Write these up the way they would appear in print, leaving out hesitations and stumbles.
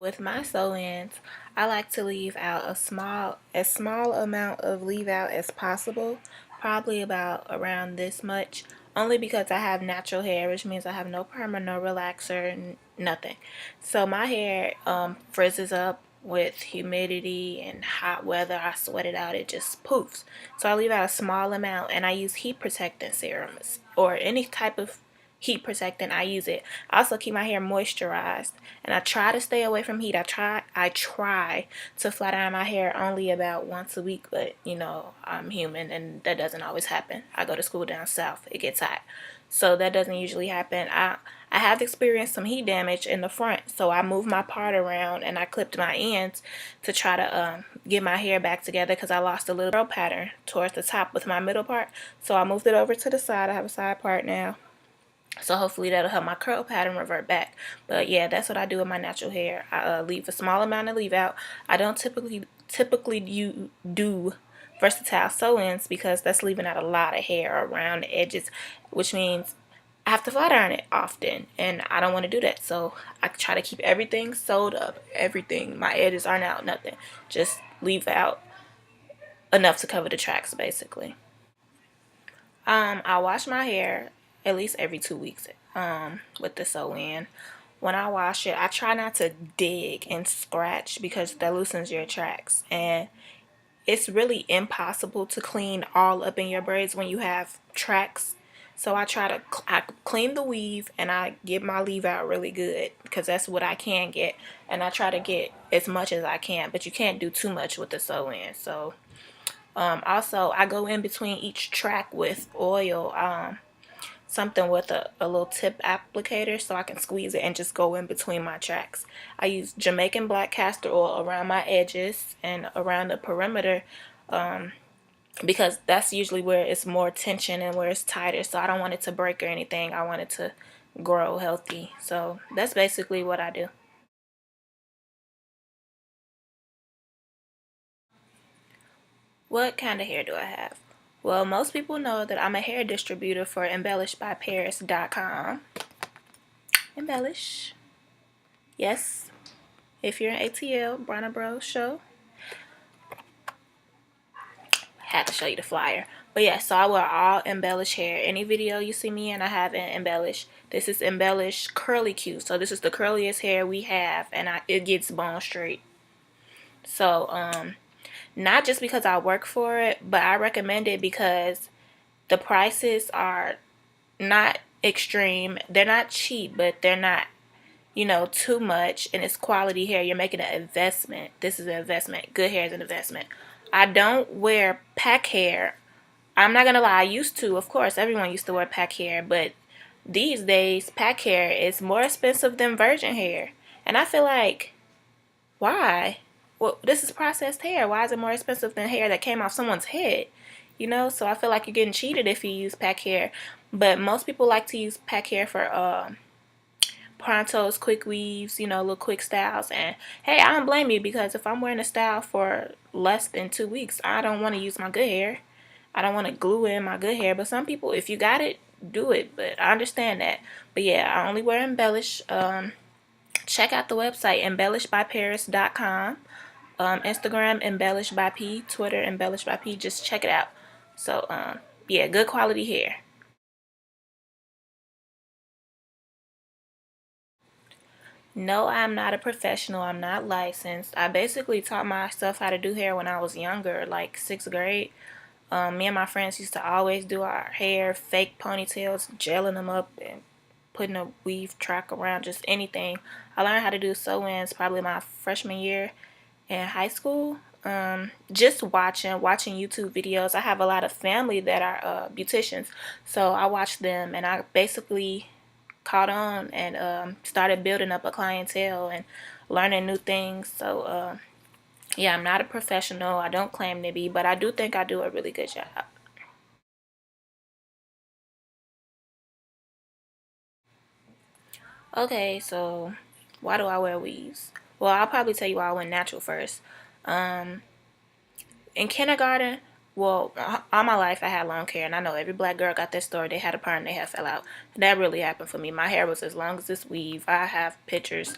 With my sew-ins, I like to leave out as small amount of leave out as possible, probably about around this much, only because I have natural hair, which means I have no perma, no relaxer, nothing. So my hair frizzes up with humidity and hot weather. I sweat it out, it just poofs. So I leave out a small amount, and I use heat protectant serums or any type of heat protectant. I use it. I also keep my hair moisturized, and I try to stay away from heat. I try to flat iron my hair only about once a week, but I'm human and that doesn't always happen. I go to school down south. It gets hot. So that doesn't usually happen. I have experienced some heat damage in the front, so I moved my part around and I clipped my ends to try to get my hair back together because I lost a little curl pattern towards the top with my middle part. So I moved it over to the side. I have a side part now, so hopefully that'll help my curl pattern revert back. But yeah, that's what I do with my natural hair. I leave a small amount of leave out. I don't typically you do versatile sew-ins because that's leaving out a lot of hair around the edges, which means I have to flat iron it often, and I don't want to do that. So I try to keep everything sewed up. Everything, my edges aren't out, nothing. Just leave out enough to cover the tracks, basically. I wash my hair at least every 2 weeks with the sew-in. When I wash it, I try not to dig and scratch because that loosens your tracks. And it's really impossible to clean all up in your braids when you have tracks. So I clean the weave and I get my leave out really good because that's what I can get. And I try to get as much as I can, but you can't do too much with the sew-in. So also, I go in between each track with oil, something with a little tip applicator so I can squeeze it and just go in between my tracks. I use Jamaican black castor oil around my edges and around the perimeter because that's usually where it's more tension and where it's tighter. So I don't want it to break or anything. I want it to grow healthy. So that's basically what I do. What kind of hair do I have? Well, most people know that I'm a hair distributor for embellishedbyparis.com. Embellish. Yes. If you're in ATL, Brana Bros show, had to show you the flyer. But yeah, so I wear all embellished hair. Any video you see me in, I have it embellished. This is embellished curly Q. So this is the curliest hair we have, and it gets bone straight. So not just because I work for it, but I recommend it because the prices are not extreme. They're not cheap, but they're not, too much. And it's quality hair. You're making an investment. This is an investment. Good hair is an investment. I don't wear pack hair. I'm not gonna lie, I used to, of course, everyone used to wear pack hair, but these days pack hair is more expensive than virgin hair. And I feel like, why? Well, this is processed hair. Why is it more expensive than hair that came off someone's head? So I feel like you're getting cheated if you use pack hair. But most people like to use pack hair for prontos, quick weaves, little quick styles. And hey, I don't blame you because if I'm wearing a style for less than 2 weeks, I don't want to use my good hair. I don't want to glue in my good hair. But some people, if you got it, do it. But I understand that. But yeah, I only wear embellish. Check out the website embellishedbyparis.com. Instagram embellished by P, Twitter embellished by P. Just check it out. So yeah, good quality hair. No, I'm not a professional. I'm not licensed. I basically taught myself how to do hair when I was younger, like sixth grade. Me and my friends used to always do our hair, fake ponytails, gelling them up and putting a weave track around, just anything. I learned how to do sew-ins probably my freshman year in high school. Just watching YouTube videos. I have a lot of family that are beauticians, so I watch them, and I basically caught on and started building up a clientele and learning new things. So yeah, I'm not a professional. I don't claim to be, but I do think I do a really good job. Okay, so why do I wear weaves? Well, I'll probably tell you why I went natural first. Um, in kindergarten, well, all my life I had long hair, and I know every black girl got that story. They had a part and their hair fell out. That really happened for me. My hair was as long as this weave. I have pictures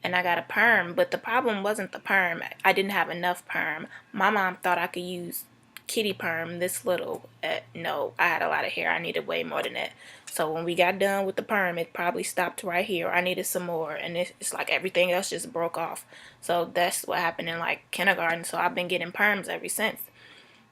and I got a perm. But the problem wasn't the perm. I didn't have enough perm. My mom thought I could use kitty perm this little. No, I had a lot of hair. I needed way more than that. So when we got done with the perm, it probably stopped right here. I needed some more, and it's like everything else just broke off. So that's what happened in like kindergarten. So I've been getting perms ever since.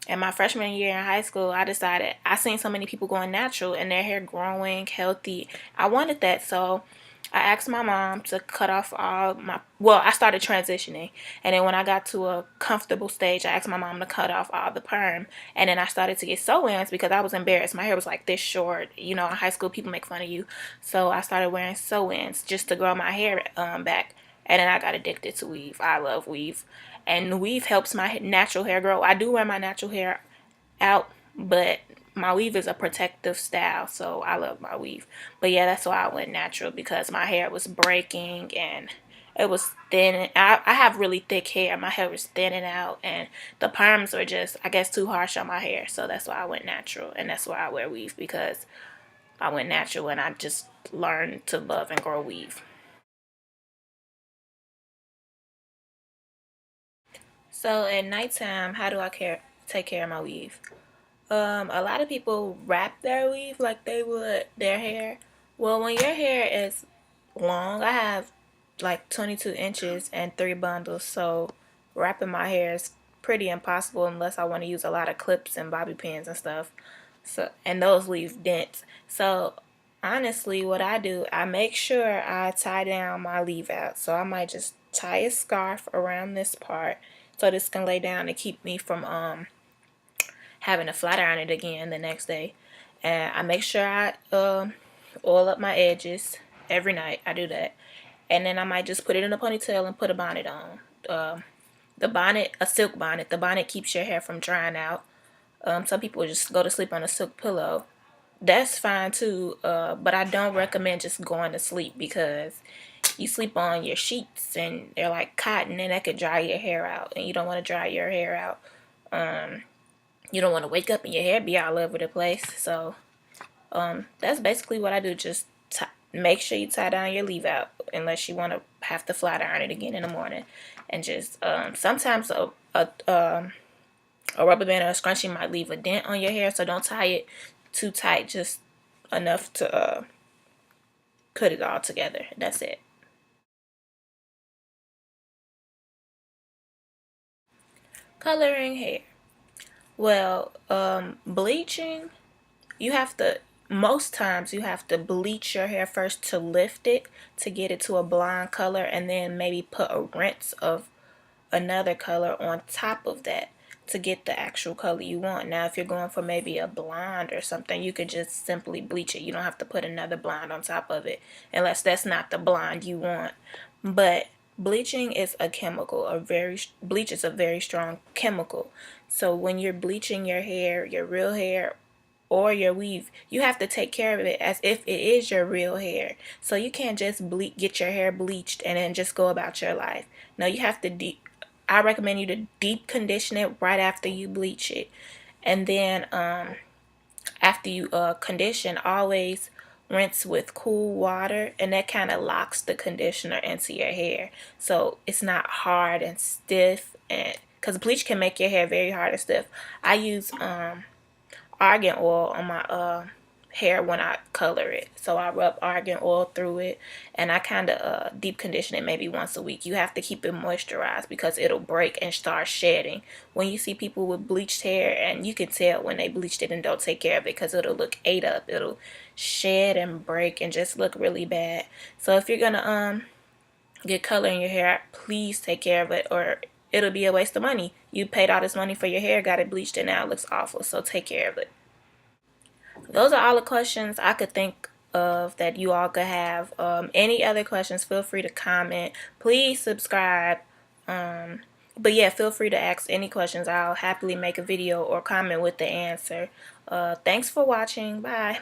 In my freshman year in high school, I decided I seen so many people going natural and their hair growing healthy. I wanted that, so I asked my mom to cut off all my. Well, I started transitioning, and then when I got to a comfortable stage, I asked my mom to cut off all the perm, and then I started to get sew-ins because I was embarrassed. My hair was like this short. You know, in high school, people make fun of you, so I started wearing sew-ins just to grow my hair back. And then I got addicted to weave. I love weave. And weave helps my natural hair grow. I do wear my natural hair out, but my weave is a protective style, so I love my weave. But yeah, that's why I went natural, because my hair was breaking and it was thin. I have really thick hair. My hair was thinning out, and the perms were just, I guess, too harsh on my hair. So that's why I went natural, and that's why I wear weave, because I went natural and I just learned to love and grow weave. So at nighttime, how do I take care of my weave? A lot of people wrap their weave like they would their hair. Well, when your hair is long, I have like 22 inches and 3 bundles, so wrapping my hair is pretty impossible unless I want to use a lot of clips and bobby pins and stuff. So, and those leave dents. So, honestly, what I do, I make sure I tie down my leave out. So, I might just tie a scarf around this part so this can lay down to keep me from having to flat iron it again the next day. And I make sure I oil up my edges every night. I do that. And then I might just put it in a ponytail and put a bonnet on. The bonnet, a silk bonnet. The bonnet keeps your hair from drying out. Some people just go to sleep on a silk pillow. That's fine too, but I don't recommend just going to sleep, because you sleep on your sheets and they're like cotton, and that could dry your hair out, and you don't want to dry your hair out. You don't want to wake up and your hair be all over the place. So that's basically what I do. Just make sure you tie down your leave out, unless you want to have to flat iron it again in the morning. And just sometimes a rubber band or a scrunchie might leave a dent on your hair, so don't tie it too tight, just enough to put it all together. That's it. Coloring hair. Well, bleaching, you have to, most times you have to bleach your hair first to lift it, to get it to a blonde color, and then maybe put a rinse of another color on top of that to get the actual color you want. Now, if you're going for maybe a blonde or something, you could just simply bleach it. You don't have to put another blonde on top of it, unless that's not the blonde you want. But bleaching is a chemical, bleach is a very strong chemical. So when you're bleaching your hair, your real hair, or your weave, you have to take care of it as if it is your real hair. So you can't just get your hair bleached and then just go about your life. No, you have to I recommend you to deep condition it right after you bleach it. And then after you condition, always rinse with cool water, and that kind of locks the conditioner into your hair, so it's not hard and stiff. And because bleach can make your hair very hard and stiff, I use argan oil on my hair when I color it. So I rub argan oil through it, and I kind of deep condition it maybe once a week. You have to keep it moisturized because it'll break and start shedding. When you see people with bleached hair, and you can tell when they bleached it and don't take care of it, because it'll look ate up. It'll shed and break and just look really bad. So if you're gonna get color in your hair, please take care of it, or it'll be a waste of money. You paid all this money for your hair, got it bleached, and now it looks awful. So take care of it. Those are all the questions I could think of that you all could have. Any other questions, feel free to comment. Please subscribe. But yeah, feel free to ask any questions. I'll happily make a video or comment with the answer. Thanks for watching. Bye.